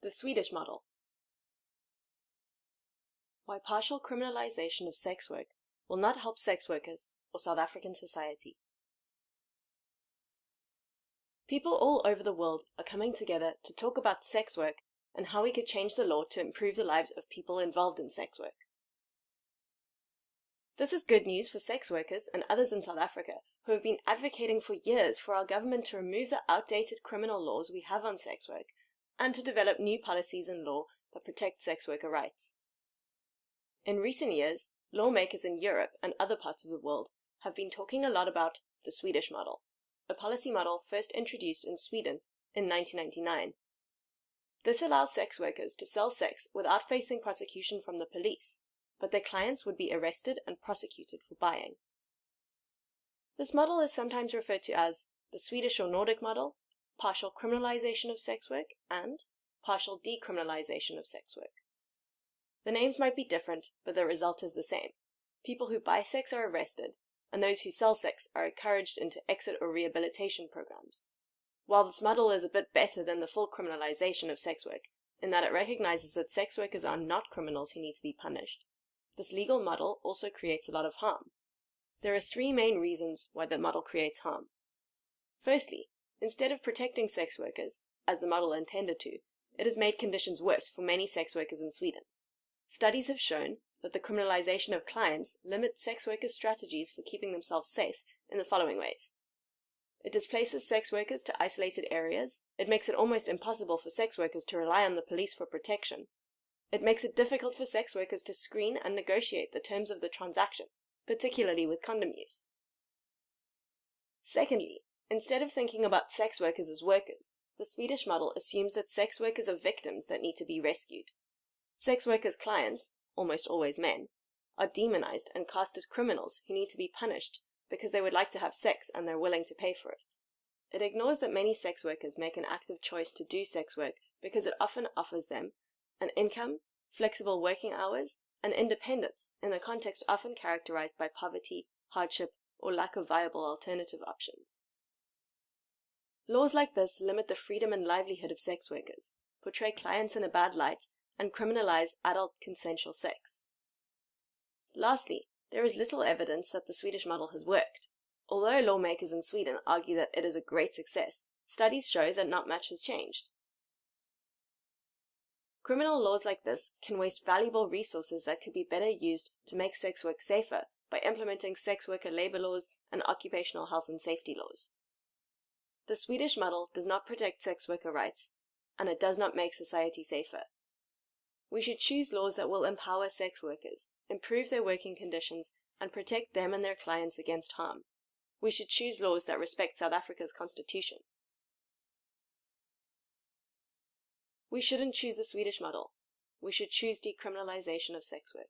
The Swedish Model. Why partial criminalisation of sex work will not help sex workers or South African society. People all over the world are coming together to talk about sex work and how we could change the law to improve the lives of people involved in sex work. This is good news for sex workers and others in South Africa who have been advocating for years for our government to remove the outdated criminal laws we have on sex work and to develop new policies and law that protect sex worker rights. In recent years, lawmakers in Europe and other parts of the world have been talking a lot about the Swedish model, a policy model first introduced in Sweden in 1999. This allows sex workers to sell sex without facing prosecution from the police, but their clients would be arrested and prosecuted for buying. This model is sometimes referred to as the Swedish or Nordic model, partial criminalisation of sex work, and partial decriminalisation of sex work. The names might be different, but the result is the same. People who buy sex are arrested, and those who sell sex are encouraged into exit or rehabilitation programs. While this model is a bit better than the full criminalisation of sex work, in that it recognises that sex workers are not criminals who need to be punished, this legal model also creates a lot of harm. There are three main reasons why the model creates harm. Firstly, instead of protecting sex workers, as the model intended to, it has made conditions worse for many sex workers in Sweden. Studies have shown that the criminalisation of clients limits sex workers' strategies for keeping themselves safe in the following ways. It displaces sex workers to isolated areas. It makes it almost impossible for sex workers to rely on the police for protection. It makes it difficult for sex workers to screen and negotiate the terms of the transaction, particularly with condom use. Secondly, instead of thinking about sex workers as workers, the Swedish model assumes that sex workers are victims that need to be rescued. Sex workers' clients, almost always men, are demonized and cast as criminals who need to be punished because they would like to have sex and they're willing to pay for it. It ignores that many sex workers make an active choice to do sex work because it often offers them an income, flexible working hours, and independence in a context often characterized by poverty, hardship, or lack of viable alternative options. Laws like this limit the freedom and livelihood of sex workers, portray clients in a bad light, and criminalize adult consensual sex. Lastly, there is little evidence that the Swedish model has worked. Although lawmakers in Sweden argue that it is a great success, studies show that not much has changed. Criminal laws like this can waste valuable resources that could be better used to make sex work safer by implementing sex worker labor laws and occupational health and safety laws. The Swedish model does not protect sex worker rights, and it does not make society safer. We should choose laws that will empower sex workers, improve their working conditions, and protect them and their clients against harm. We should choose laws that respect South Africa's constitution. We shouldn't choose the Swedish model. We should choose decriminalisation of sex work.